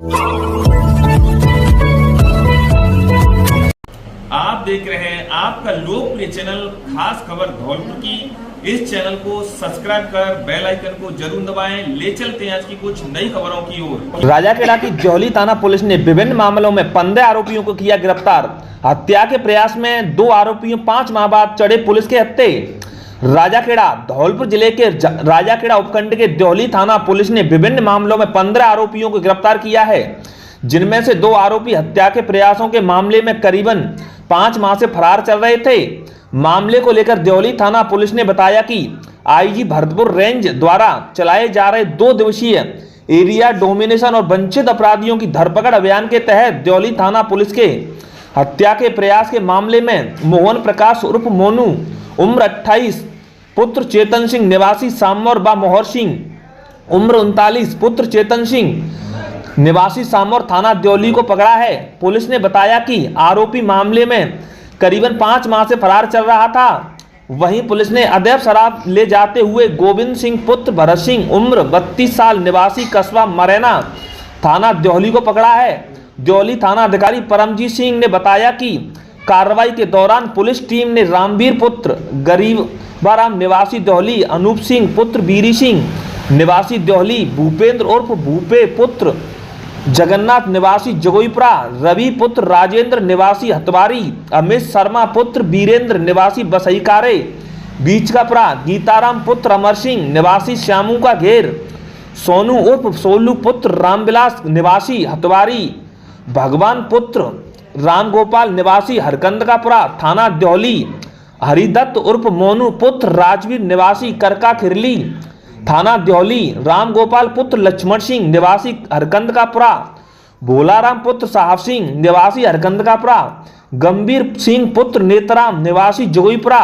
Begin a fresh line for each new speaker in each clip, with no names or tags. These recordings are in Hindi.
आप देख रहे हैं आपका लोकप्रिय चैनल खास खबर धौलपुर की। इस चैनल को सब्सक्राइब कर बेल आइकन को जरूर दबाएं। ले चलते हैं आज की कुछ नई खबरों की ओर।
राजाखेड़ा की जौहली थाना पुलिस ने विभिन्न मामलों में 15 आरोपियों को किया गिरफ्तार। हत्या के प्रयास में 2 आरोपियों 5 माह बाद चढ़े पुलिस के हत्थे। राजाखेड़ा धौलपुर जिले के राजाखेड़ा उपखंड के जौहली थाना पुलिस ने विभिन्न मामलों में 15 आरोपियों को गिरफ्तार किया है, जिनमें से 2 आरोपी हत्या के प्रयासों के मामले में करीबन 5 माह से फरार चल रहे थे। मामले को लेकर जौहली थाना पुलिस ने बताया कि आईजी भरतपुर रेंज द्वारा चलाए जा रहे 2 दिवसीय एरिया डोमिनेशन और वंचित अपराधियों की धरपकड़ अभियान के तहत जौहली थाना पुलिस के हत्या के प्रयास के मामले में मोहन प्रकाश उर्फ मोनू उम्र 28 पुत्र चेतन सिंह निवासी सामौर व मोहर सिंह उम्र 39 पुत्र चेतन सिंह निवासी सामौर थाना जौहली को पकड़ा है। पुलिस ने बताया कि आरोपी मामले में करीबन 5 माह से फरार चल रहा था। वहीं पुलिस ने अदैव शराब ले जाते हुए गोविंद सिंह पुत्र भरत सिंह उम्र 32 साल निवासी कस्बा मरैना थाना जौहली को पकड़ा है। जौहली थाना अधिकारी परमजीत सिंह ने बताया कि कार्रवाई के दौरान पुलिस टीम ने रामवीर पुत्र गरीबाराम निवासी जौहली, अनूप सिंह पुत्र बीरी सिंह निवासी जौहली, भूपेंद्र उर्फ भूपे पुत्र जगन्नाथ निवासी जगोईपुरा, रवि पुत्र राजेंद्र निवासी हतवारी, अमित शर्मा पुत्र वीरेंद्र निवासी बसईकारे बीचकापुरा, गीताराम पुत्र अमर सिंह निवासी श्यामू का घेर, सोनू उर्फ सोलू पुत्र रामविलास निवासी हतवारी, भगवान पुत्र रामगोपाल निवासी हरकंदकापुरा थाना जौहली, हरिदत्त उर्फ मोनू पुत्र राजवीर निवासी करका खिरली थाना जौहली, रामगोपाल पुत्र लक्ष्मण सिंह निवासी हरकंदकापुरा, भोलाराम पुत्र साहब सिंह निवासी हरकंदकापुरा, गंभीर सिंह पुत्र नेतराम निवासी जगोईपुरा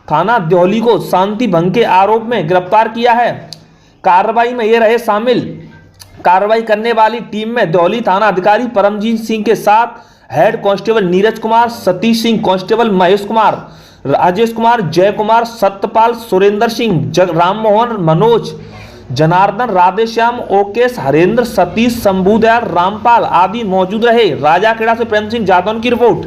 थाना जौहली को शांति भंग के आरोप में गिरफ्तार किया है। कार्रवाई में ये रहे शामिल। कार्रवाई करने वाली टीम में जौहली थाना अधिकारी परमजीत सिंह के साथ head constable Neeraj Kumar, Satish Singh, constable Mahesh Kumar, Rajesh Kumar, जय कुमार, सत्यपाल, सुरेंद्र सिंह, राम मोहन, मनोज, जनार्दन, राधेश्याम, ओकेश, हरेंद्र, सतीश, शंभुदयाल, रामपाल आदि मौजूद रहे। राजाखेड़ा से प्रेम सिंह जादौन की रिपोर्ट।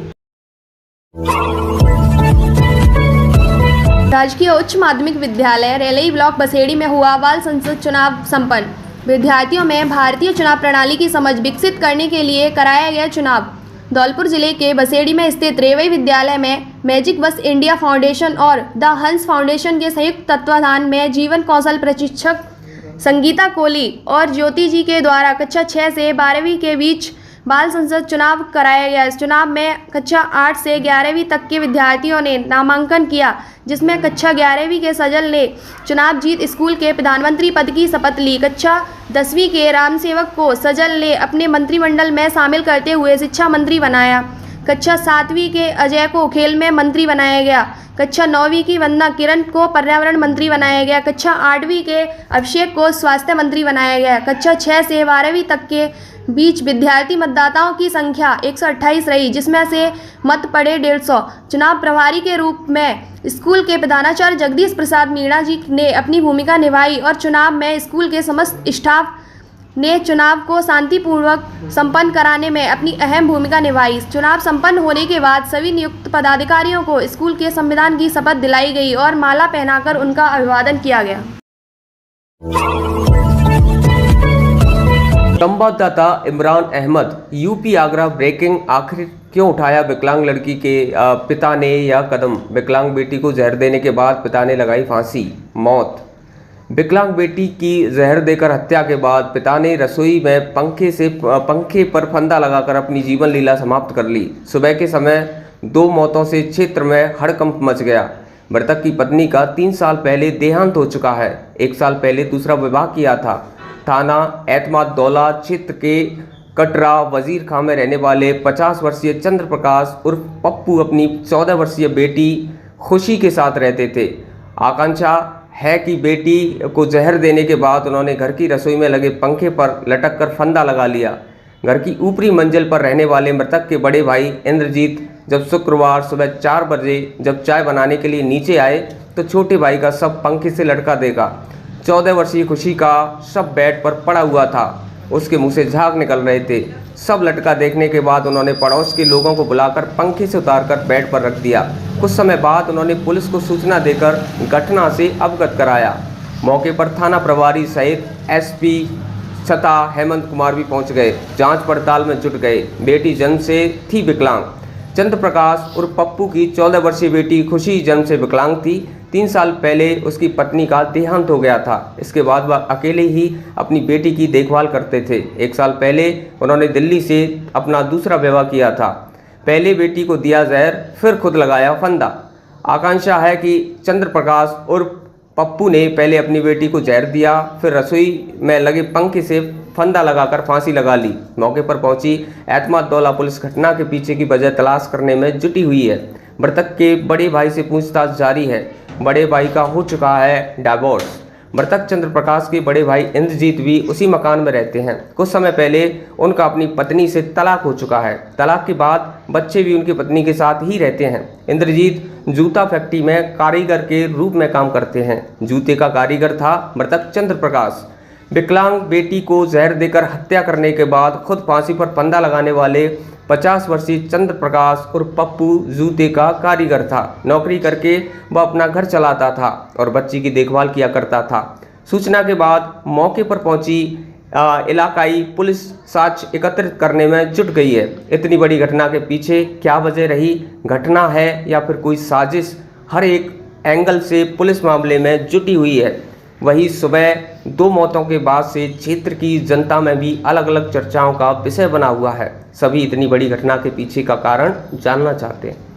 राजकीय उच्च माध्यमिक विद्यालय रेलई ब्लॉक बसेड़ी में हुआ बाल संसद चुनाव संपन्न। विद्यार्थियों में भारतीय चुनाव प्रणाली की समझ विकसित करने के लिए कराया गया चुनाव। धौलपुर जिले के बसेड़ी में स्थित रेवई विद्यालय में मैजिक बस इंडिया फाउंडेशन और द हंस फाउंडेशन के संयुक्त तत्वाधान में जीवन कौशल प्रशिक्षक संगीता कोहली और ज्योति जी के द्वारा कक्षा 6 से 12वीं के बीच बाल संसद चुनाव कराया गया। इस चुनाव में कक्षा 8 से 11वीं तक के विद्यार्थियों ने नामांकन किया, जिसमें कक्षा 11वीं के सजल ने चुनाव जीत स्कूल के प्रधानमंत्री पद की शपथ ली। कक्षा 10वीं के रामसेवक को सजल ने अपने मंत्रिमंडल में शामिल करते हुए शिक्षा मंत्री बनाया। कक्षा 7वीं के अजय को खेल में मंत्री बनाया गया। कक्षा 9वीं की वंदना किरण को पर्यावरण मंत्री बनाया गया। कक्षा 8वीं के अभिषेक को स्वास्थ्य मंत्री बनाया गया। कक्षा 6 से 12वीं तक के बीच विद्यार्थी मतदाताओं की संख्या 128 रही, जिसमें से मत पड़े 150। चुनाव प्रभारी के रूप में स्कूल के प्रधानाचार्य जगदीश प्रसाद मीणा जी ने अपनी भूमिका निभाई और चुनाव में स्कूल के समस्त स्टाफ ने चुनाव को शांतिपूर्वक संपन्न कराने में अपनी अहम भूमिका निभाई। चुनाव संपन्न होने के बाद सभी नियुक्त पदाधिकारियों को स्कूल के संविधान की शपथ दिलाई गई और माला पहनाकर उनका अभिवादन किया गया।
संवाददाता इमरान अहमद, यूपी आगरा ब्रेकिंग। आखिर क्यों उठाया विकलांग लड़की के पिता ने यह कदम? विकलांग बेटी को जहर देने के बाद पिता ने लगाई फांसी, मौत। विकलांग बेटी की जहर देकर हत्या के बाद पिता ने रसोई में पंखे पर फंदा लगाकर अपनी जीवन लीला समाप्त कर ली। सुबह के समय 2 मौतों से क्षेत्र में हड़कंप मच गया। मृतक की पत्नी का 3 साल पहले देहांत हो चुका है। 1 साल पहले दूसरा विवाह किया था। थाना एतमाद-दौला क्षेत्र के कटरा वजीर खां में रहने वाले 50 वर्षीय चंद्र प्रकाश उर्फ पप्पू अपनी 14 वर्षीय बेटी खुशी के साथ रहते थे। आकांक्षा है कि बेटी को जहर देने के बाद उन्होंने घर की रसोई में लगे पंखे पर लटक कर फंदा लगा लिया। घर की ऊपरी मंजिल पर रहने वाले मृतक के बड़े भाई इंद्रजीत जब शुक्रवार सुबह 4 बजे जब चाय बनाने के लिए नीचे आए तो छोटे भाई का शव पंखे से लटका देखा। 14 वर्षीय खुशी का शव बेड पर पड़ा हुआ था। उसके मुंह से झाग निकल रहे थे। सब लटका देखने के बाद उन्होंने पड़ोस के लोगों को बुलाकर पंखे से उतारकर बेड पर रख दिया। कुछ समय बाद उन्होंने पुलिस को सूचना देकर घटना से अवगत कराया। मौके पर थाना प्रभारी सहित एसपी छता हेमंत कुमार भी पहुंच गए, जांच पड़ताल में जुट गए। बेटी जन्म से थी विकलांग। चंद्र प्रकाश और पप्पू की 14 वर्षीय बेटी खुशी जन्म से विकलांग थी। 3 साल पहले उसकी पत्नी का देहांत हो गया था। इसके बाद वह अकेले ही अपनी बेटी की देखभाल करते थे। 1 साल पहले उन्होंने दिल्ली से अपना दूसरा विवाह किया था। पहले बेटी को दिया जहर, फिर खुद लगाया फंदा। आकांक्षा है कि चंद्र प्रकाश और पप्पू ने पहले अपनी बेटी को जहर दिया, फिर रसोई में लगे पंखे से फंदा लगाकर फांसी लगा ली। मौके पर पहुंची एतमाददौला पुलिस घटना के पीछे की वजह तलाश करने में जुटी हुई है। मृतक के बड़े भाई से पूछताछ जारी है। बड़े भाई का हो चुका है डिवोर्स। मृतक चंद्र प्रकाश के बड़े भाई इंद्रजीत भी उसी मकान में रहते हैं। कुछ समय पहले उनका अपनी पत्नी से तलाक हो चुका है। तलाक के बाद बच्चे भी उनकी पत्नी के साथ ही रहते हैं। इंद्रजीत जूता फैक्ट्री में कारीगर के रूप में काम करते हैं। जूते का कारीगर था मृतक चंद्र प्रकाश। विकलांग बेटी को जहर देकर हत्या करने के बाद खुद फांसी पर फंदा लगाने वाले 50 वर्षीय चंद्र प्रकाश और पप्पू जूते का कारीगर था। नौकरी करके वह अपना घर चलाता था और बच्ची की देखभाल किया करता था। सूचना के बाद मौके पर पहुंची इलाकाई पुलिस साक्ष्य एकत्रित करने में जुट गई है। इतनी बड़ी घटना के पीछे क्या वजह रही, घटना है या फिर कोई साजिश, हर एक एंगल से पुलिस मामले में जुटी हुई है। वही सुबह 2 मौतों के बाद से क्षेत्र की जनता में भी अलग अलग चर्चाओं का विषय बना हुआ है। सभी इतनी बड़ी घटना के पीछे का कारण जानना चाहते हैं।